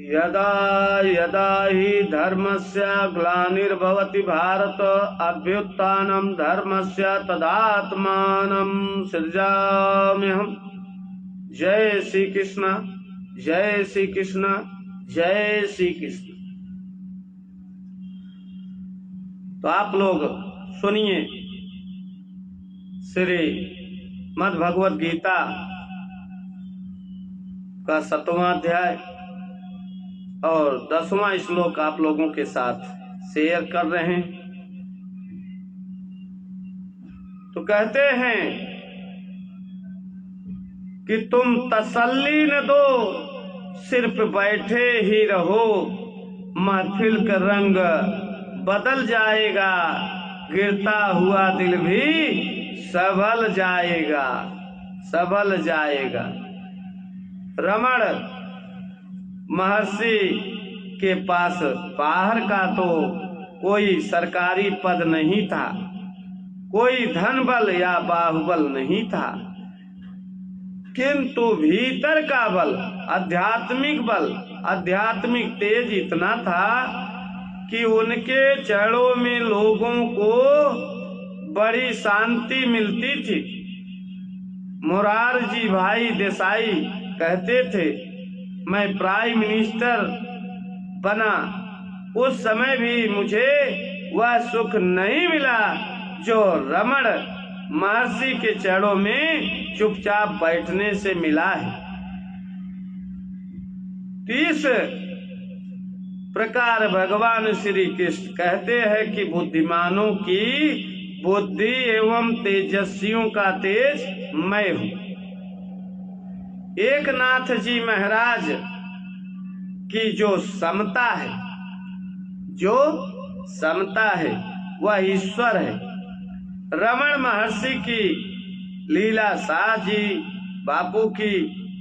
यदा यदा हि धर्मस्य ग्लानिर्भवति भारत अभ्युत्थानं धर्मस्य तदात्मानं सृजाम्यहम्। जय श्री कृष्ण, जय श्री कृष्ण, जय श्री कृष्ण। तो आप लोग सुनिए श्री मद् भगवत गीता का 7वां अध्याय और 10वां श्लोक आप लोगों के साथ शेयर कर रहे हैं। तो कहते हैं कि तुम तसल्ली न दो, सिर्फ बैठे ही रहो, महफिल का रंग बदल जाएगा, गिरता हुआ दिल भी संभल जाएगा, संभल जाएगा। रमण महर्षि के पास बाहर का तो कोई सरकारी पद नहीं था, कोई धन बल या बाहुबल नहीं था, किंतु भीतर का बल, आध्यात्मिक बल, आध्यात्मिक तेज इतना था कि उनके चरणों में लोगों को बड़ी शांति मिलती थी। मोरारजी भाई देसाई कहते थे, मैं प्राइम मिनिस्टर बना, उस समय भी मुझे वह सुख नहीं मिला जो रमण महर्षि के चरणों में चुपचाप बैठने से मिला है। इस प्रकार भगवान श्री कृष्ण कहते हैं कि बुद्धिमानों की बुद्धि एवं तेजस्वियों का तेज मैं हूँ। एकनाथ जी महाराज की जो समता है, जो समता है वह ईश्वर है। रमण महर्षि की लीला शाह जी बापू की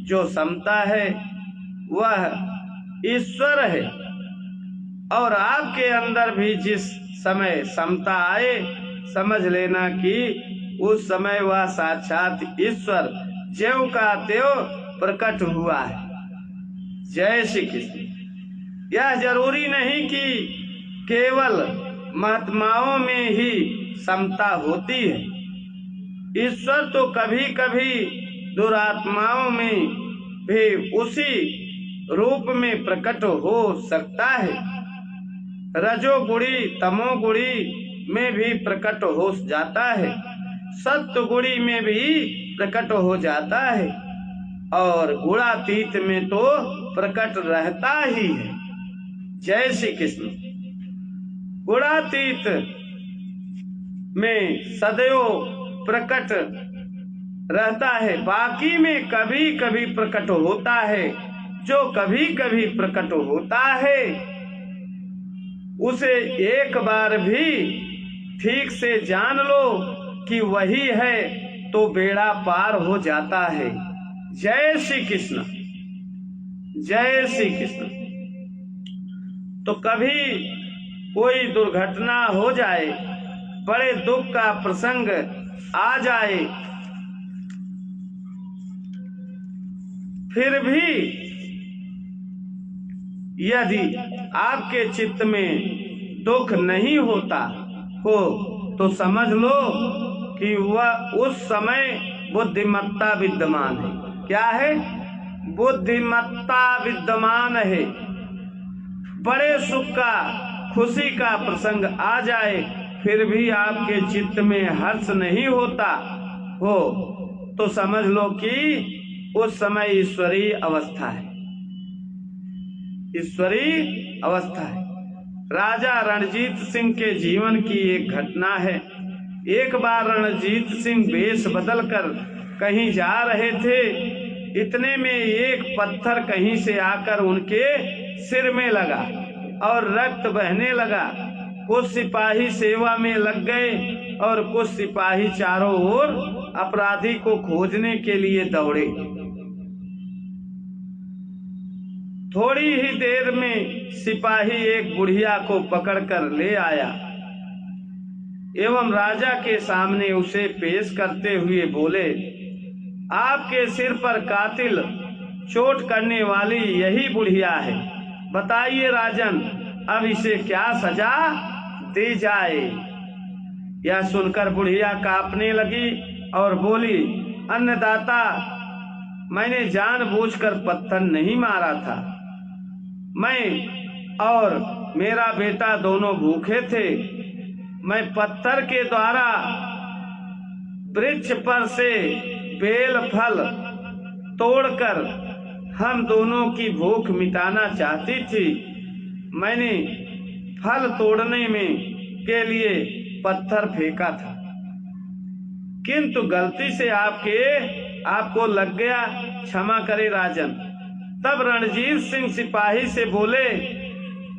जो समता है वह ईश्वर है। और आपके अंदर भी जिस समय समता आए, समझ लेना कि उस समय वह साक्षात ईश्वर ज्यों का त्यों प्रकट हुआ है। जय श्री कृष्ण। यह जरूरी नहीं कि केवल महात्माओं में ही समता होती है, ईश्वर तो कभी कभी दुरात्माओं में भी उसी रूप में प्रकट हो सकता है। रजोगुणी तमोगुणी में भी प्रकट हो जाता है, सत्वगुणी में भी प्रकट हो जाता है, और गुणातीत में तो प्रकट रहता ही है। जय श्री कृष्ण। गुणातीत में सदैव प्रकट रहता है, बाकी में कभी कभी प्रकट होता है। जो कभी कभी प्रकट होता है उसे एक बार भी ठीक से जान लो कि वही है तो बेड़ा पार हो जाता है। जय श्री कृष्ण, जय श्री कृष्ण। तो कभी कोई दुर्घटना हो जाए, बड़े दुख का प्रसंग आ जाए, फिर भी यदि आपके चित्त में दुख नहीं होता हो तो समझ लो कि वह उस समय बुद्धिमत्ता विद्यमान है। क्या है? बुद्धिमत्ता विद्यमान है। बड़े सुख का, खुशी का प्रसंग आ जाए, फिर भी आपके चित्त में हर्ष नहीं होता हो तो समझ लो कि उस समय ईश्वरीय अवस्था है, ईश्वरीय अवस्था है। राजा रणजीत सिंह के जीवन की एक घटना है। एक बार रणजीत सिंह वेश बदलकर कहीं जा रहे थे, इतने में एक पत्थर कहीं से आकर उनके सिर में लगा और रक्त बहने लगा। कुछ सिपाही सेवा में लग गए और कुछ सिपाही चारों ओर अपराधी को खोजने के लिए दौड़े। थोड़ी ही देर में सिपाही एक बुढ़िया को पकड़कर ले आया एवं राजा के सामने उसे पेश करते हुए बोले, आपके सिर पर कातिल चोट करने वाली यही बुढ़िया है। बताइए राजन, अब इसे क्या सजा दी जाए। यह सुनकर बुढ़िया कांपने लगी और बोली, अन्नदाता, मैंने जानबूझकर पत्थर नहीं मारा था। मैं और मेरा बेटा दोनों भूखे थे। मैं पत्थर के द्वारा वृक्ष पर से बेल फल तोड़कर हम दोनों की भूख मिटाना चाहती थी। मैंने फल तोड़ने में के लिए पत्थर फेंका था, किंतु गलती से आपको लग गया, क्षमा करे राजन। तब रणजीत सिंह सिपाही से बोले,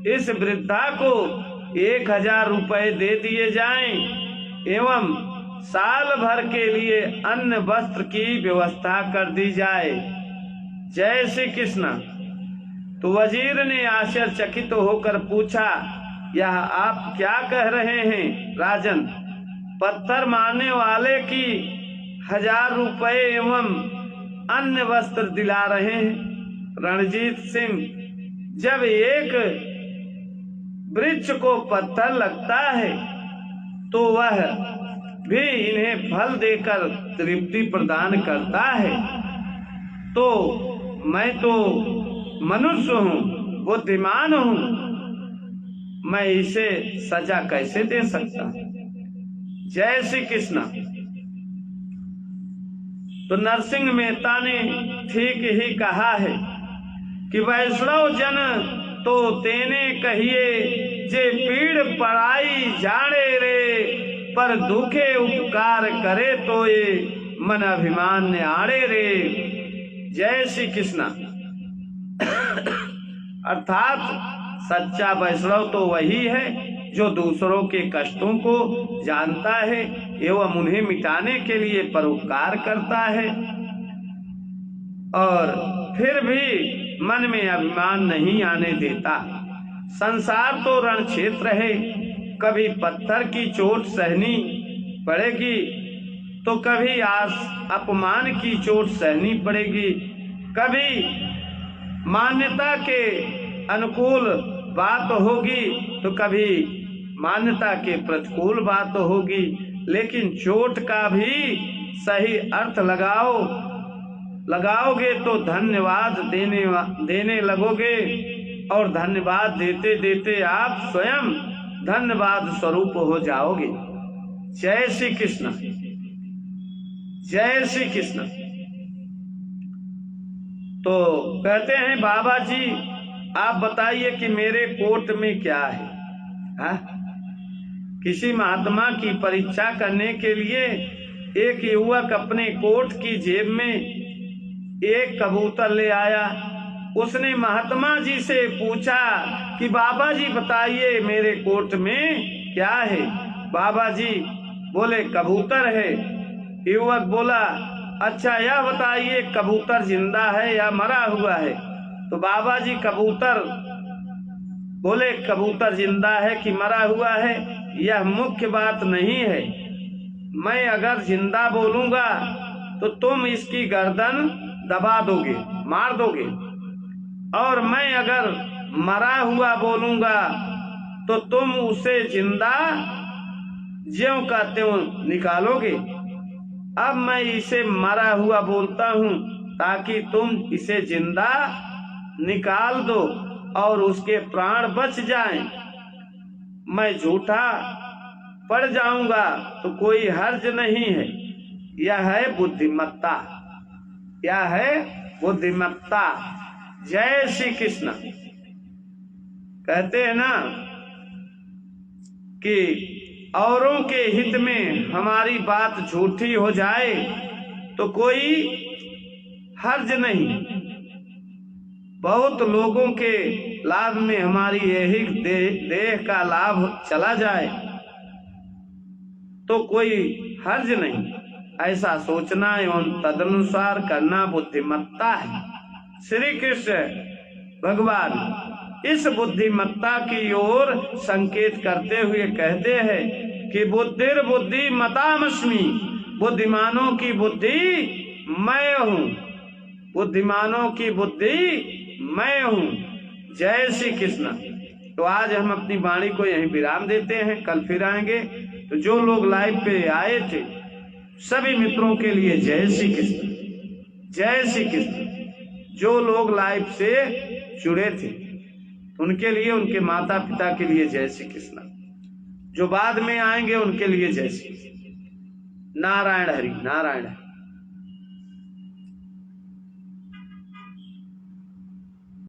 इस वृद्धा को 1000 रुपए दे दिए जाएं एवं साल भर के लिए अन्न वस्त्र की व्यवस्था कर दी जाए। जय श्री कृष्ण। तो वजीर ने आश्चर्यचकित होकर पूछा, यह आप क्या कह रहे हैं राजन? पत्थर मारने वाले की 1000 रुपए एवं अन्न वस्त्र दिला रहे हैं। रणजीत सिंह, जब एक वृक्ष को पत्थर लगता है तो वह भी इन्हें फल देकर तृप्ति प्रदान करता है। तो मैं तो मनुष्य हूँ, बुद्धिमान हूँ, मैं इसे सजा कैसे दे सकता? जय श्री कृष्ण। तो नरसिंह मेहता ने ठीक ही कहा है कि वैष्णव जन तो तेने कहिए, जे पीड़ पड़ाई जाने रे, पर दुखे उपकार करे तो ये मन अभिमान ने आड़े रे। जय श्री कृष्ण। अर्थात सच्चा वैष्णव तो वही है जो दूसरों के कष्टों को जानता है एवं उन्हें मिटाने के लिए परोपकार करता है और फिर भी मन में अभिमान नहीं आने देता। संसार तो रण क्षेत्र है, कभी पत्थर की चोट सहनी पड़ेगी तो कभी अपमान की चोट सहनी पड़ेगी, कभी मान्यता के अनुकूल बात होगी तो कभी मान्यता के प्रतिकूल बात होगी, लेकिन चोट का भी सही अर्थ लगाओगे तो धन्यवाद देने लगोगे और धन्यवाद देते देते आप स्वयं धन्यवाद स्वरूप हो जाओगे। जय श्री कृष्ण। जय श्री कृष्ण। तो कहते हैं, बाबा जी आप बताइए कि मेरे कोट में क्या है? हा? किसी महात्मा की परीक्षा करने के लिए एक युवक अपने कोट की जेब में एक कबूतर ले आया। उसने महात्मा जी से पूछा कि बाबा जी बताइए मेरे कोट में क्या है? बाबा जी बोले कबूतर है। युवक बोला, अच्छा यह बताइए कबूतर जिंदा है या मरा हुआ है? तो बाबा जी बोले कबूतर जिंदा है कि मरा हुआ है यह मुख्य बात नहीं है। मैं अगर जिंदा बोलूंगा तो तुम इसकी गर्दन दबा दोगे, मार दोगे, और मैं अगर मरा हुआ बोलूंगा तो तुम उसे जिंदा ज्यों का त्यों निकालोगे। अब मैं इसे मरा हुआ बोलता हूँ ताकि तुम इसे जिंदा निकाल दो और उसके प्राण बच जाएं। मैं झूठा पड़ जाऊंगा तो कोई हर्ज नहीं है। यह है बुद्धिमत्ता, यह है बुद्धिमत्ता। जय श्री कृष्ण। कहते हैं ना कि औरों के हित में हमारी बात झूठी हो जाए तो कोई हर्ज नहीं, बहुत लोगों के लाभ में हमारी यही देह का लाभ चला जाए तो कोई हर्ज नहीं। ऐसा सोचना एवं तदनुसार करना बुद्धिमत्ता है। श्री कृष्ण भगवान इस बुद्धिमत्ता की ओर संकेत करते हुए कहते हैं कि बुद्धिर बुद्धि मतामस्मि, बुद्धिमानों की बुद्धि मैं हूँ, बुद्धिमानों की बुद्धि मैं हूँ। जय श्री कृष्ण। तो आज हम अपनी वाणी को यहीं विराम देते हैं, कल फिर आएंगे। तो जो लोग लाइव पे आए थे सभी मित्रों के लिए जय श्री कृष्ण, जय श्री कृष्ण। जो लोग लाइव से जुड़े थे उनके लिए, उनके माता पिता के लिए जय श्री कृष्ण। जो बाद में आएंगे उनके लिए जय श्री कृष्ण। नारायण हरि, नारायण हरि।